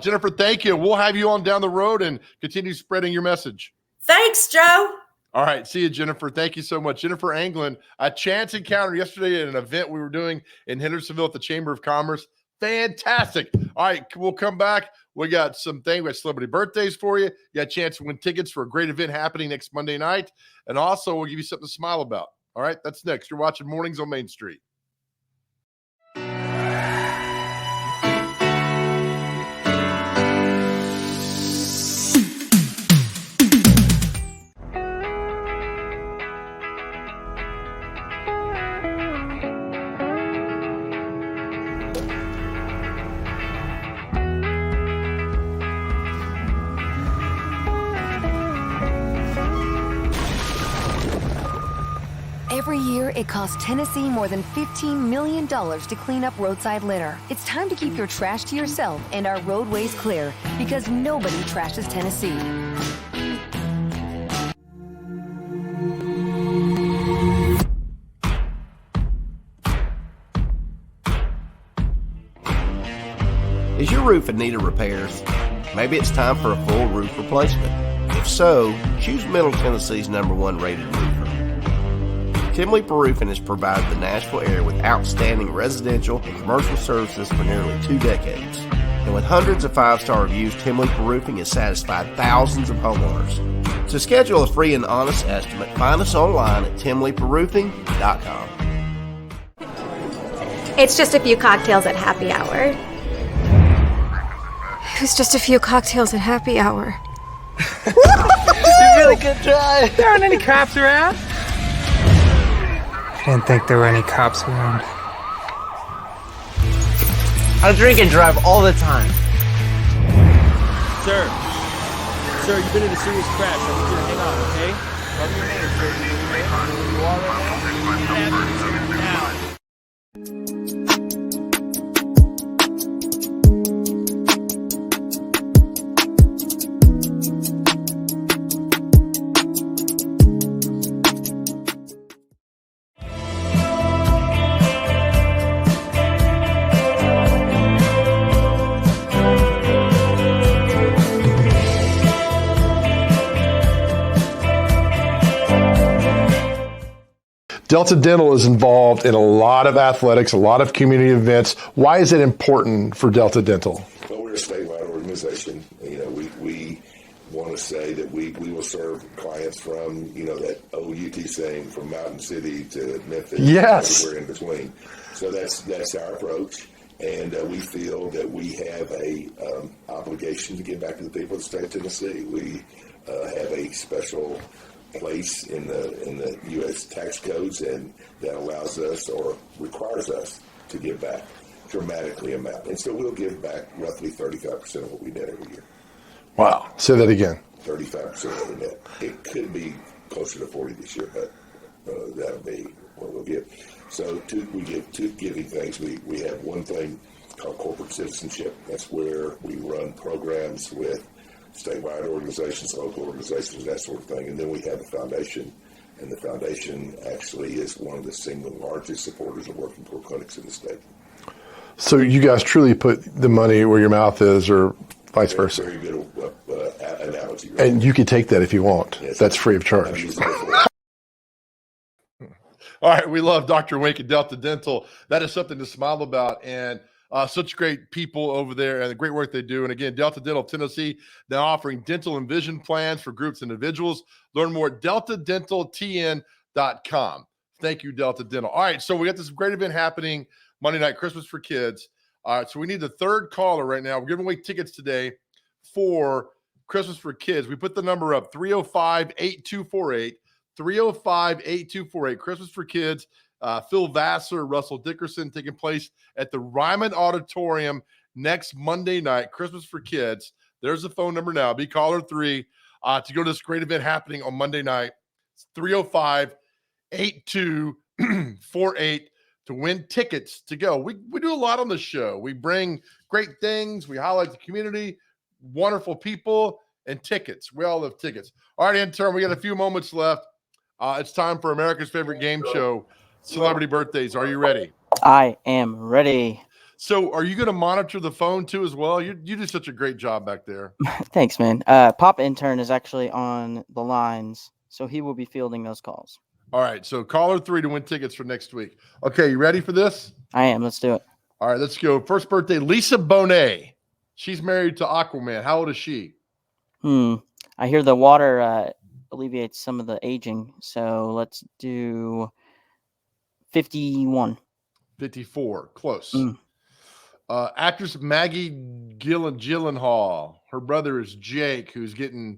Jennifer, thank you. We'll have you on down the road and continue spreading your message. Thanks, Joe. All right. See you, Jennifer. Thank you so much. Jennifer Anglin, a chance encounter yesterday at an event we were doing in Hendersonville at the Chamber of Commerce. Fantastic. All right. We'll come back. We got some things. We got celebrity birthdays for you. You got a chance to win tickets for a great event happening next Monday night. And also, we'll give you something to smile about. All right. That's next. You're watching Mornings on Main Street. Every year, it costs Tennessee more than $15 million to clean up roadside litter. It's time to keep your trash to yourself and our roadways clear, because nobody trashes Tennessee. Is your roof in need of repairs? Maybe it's time for a full roof replacement. If so, choose Middle Tennessee's #1 rated roofer. Tim Leeper Roofing has provided the Nashville area with outstanding residential and commercial services for nearly 2 decades. And with hundreds of 5-star reviews, Tim Leeper Roofing has satisfied thousands of homeowners. To schedule a free and honest estimate, find us online at timleeperroofing.com. It's just a few cocktails at happy hour. It was just a few cocktails at happy hour. You really good try. There aren't any cops around. I didn't think there were any cops around. I drink and drive all the time. Sir, you've been in a serious crash. I need you to hang on, okay? Tell me your name, sir. Where you are right now? Now. Delta Dental is involved in a lot of athletics, a lot of community events. Why is it important for Delta Dental? Well, we're a statewide organization. We want to say that we will serve clients from, that old UT saying, from Mountain City to Memphis, yes, everywhere in between. So that's our approach. And we feel that we have a obligation to give back to the people of the state of Tennessee. We have a special place in the U.S. tax codes, and that allows us or requires us to give back dramatically amount. And so we'll give back roughly 35% of what we net every year. Wow. Say that again. 35% of the net. It could be closer to 40 this year, but that'll be what we'll give. So we give two giving things. We have one thing called corporate citizenship. That's where we run programs with statewide organizations, local organizations, that sort of thing. And then we have a foundation, and the foundation actually is one of the single largest supporters of working poor clinics in the state. So you guys truly put the money where your mouth is, or vice versa. Very good analogy. Right? And you can take that if you want. Yes, that's free of charge. All right, we love Dr. Wink at Delta Dental. That is something to smile about, and such great people over there and the great work they do. And again, Delta Dental Tennessee, now offering dental and vision plans for groups and individuals. Learn more at deltadentaltn.com. Thank you, Delta Dental. All right, so we got this great event happening Monday night, Christmas for Kids. All right, so we need the third caller right now. We're giving away tickets today for Christmas for Kids. We put the number up, 305-8248. 305-8248. Christmas for Kids. Phil Vassar, Russell Dickerson, taking place at the Ryman Auditorium next Monday night. Christmas for Kids. There's the phone number now. Be caller 3 to go to this great event happening on Monday night. It's 305-8248 to win tickets to go. We do a lot on the show. We bring great things. We highlight the community, wonderful people, and tickets. We all love tickets. All right, intern, we got a few moments left. It's time for America's favorite game show, Celebrity Birthdays. Are you ready? I am ready. So are you going to monitor the phone too as well? You do such a great job back there. Thanks, man. Pop Intern is actually on the lines, so he will be fielding those calls. All right, so caller 3 to win tickets for next week. Okay, you ready for this? I am. Let's do it. All right, let's go. First birthday, Lisa Bonet. She's married to Aquaman. How old is she? I hear the water alleviates some of the aging, so let's do 51. 54. Close. Actress Maggie Gyllenhaal. Her brother is Jake, who's getting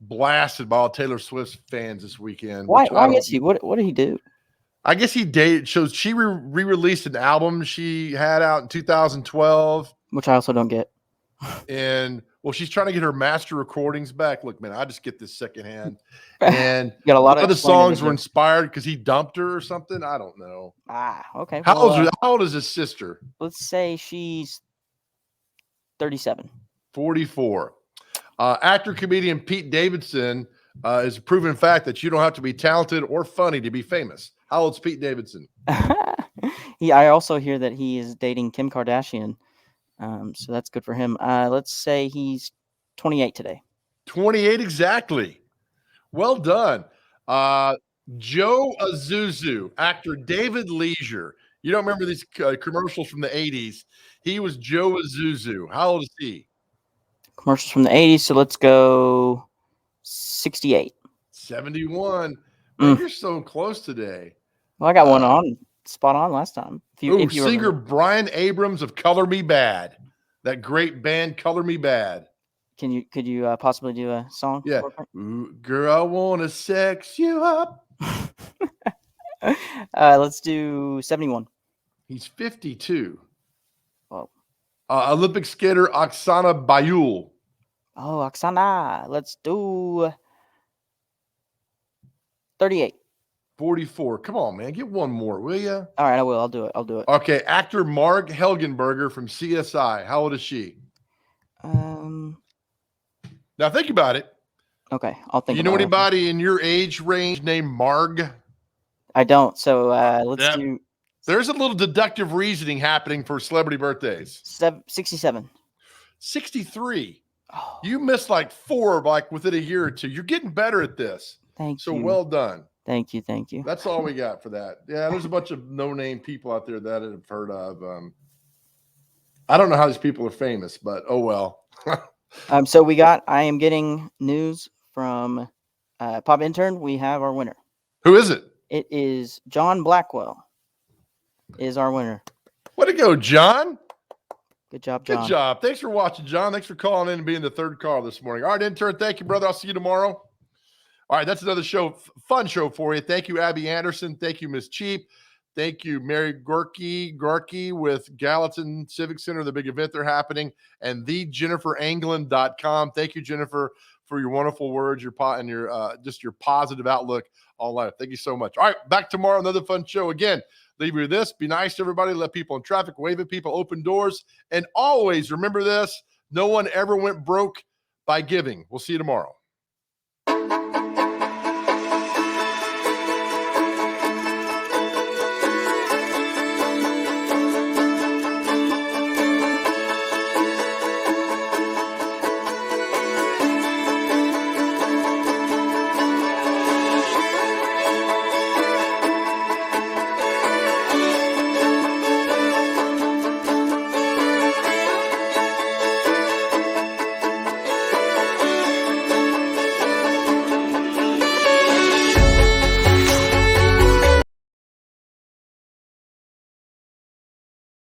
blasted by all Taylor Swift fans this weekend. Why is he? What did he do? I guess he dated. Shows she re-released an album she had out in 2012, which I also don't get. And well, she's trying to get her master recordings back. Look, man, I just get this secondhand. And got a lot of the songs were inspired because he dumped her or something. I don't know. Okay. How old is his sister? Let's say she's 37. 44. Actor comedian Pete Davidson is a proven fact that you don't have to be talented or funny to be famous. How old's Pete Davidson? I also hear that he is dating Kim Kardashian. So that's good for him. Let's say he's 28 today. 28 exactly. Well done. Joe Azuzu, actor David Leisure. You don't remember these commercials from the 80s. He was Joe Azuzu. How old is he? Commercials from the 80s. So let's go 68. 71. Man, you're so close today. Well, I got one on. Spot on last time. If you singer Brian Abrams of Color Me Bad, that great band Color Me Bad. Could you possibly do a song? Yeah. Ooh, girl, I want to sex you up. Let's do 71. He's 52. Well, Olympic skater Oksana Bayul. Oh, Oksana. Let's do 38. 44. Come on, man. Get one more, will you? All right, I will. I'll do it. Okay. Actor Marg Helgenberger from CSI. How old is she? Now think about it. Okay, I'll think. You know anybody in your age range named Marg? I don't. So let's do. There's a little deductive reasoning happening for celebrity birthdays. 67. 63. Oh. You missed like 4 like within a year or two. You're getting better at this. Thank you. So well done. Thank you. Thank you. That's all we got for that. Yeah, there's a bunch of no-name people out there that I've heard of. I don't know how these people are famous, but oh well. So I am getting news from Pop Intern. We have our winner. Who is it? It is John Blackwell is our winner. Way to go, John. Good job, John. Good job. Thanks for watching, John. Thanks for calling in and being the third caller this morning. All right, Intern, thank you, brother. I'll see you tomorrow. All right, that's another show, fun show for you. Thank you, Abby Anderson. Thank you, Miss Cheap. Thank you, Mary Gorky with Gallatin Civic Center, the big event they're happening, and thejenniferanglin.com. Thank you, Jennifer, for your wonderful words, and your just your positive outlook on life. Thank you so much. All right, back tomorrow, another fun show. Again, leave you with this. Be nice to everybody. Let people in traffic, wave at people, open doors. And always remember this, no one ever went broke by giving. We'll see you tomorrow.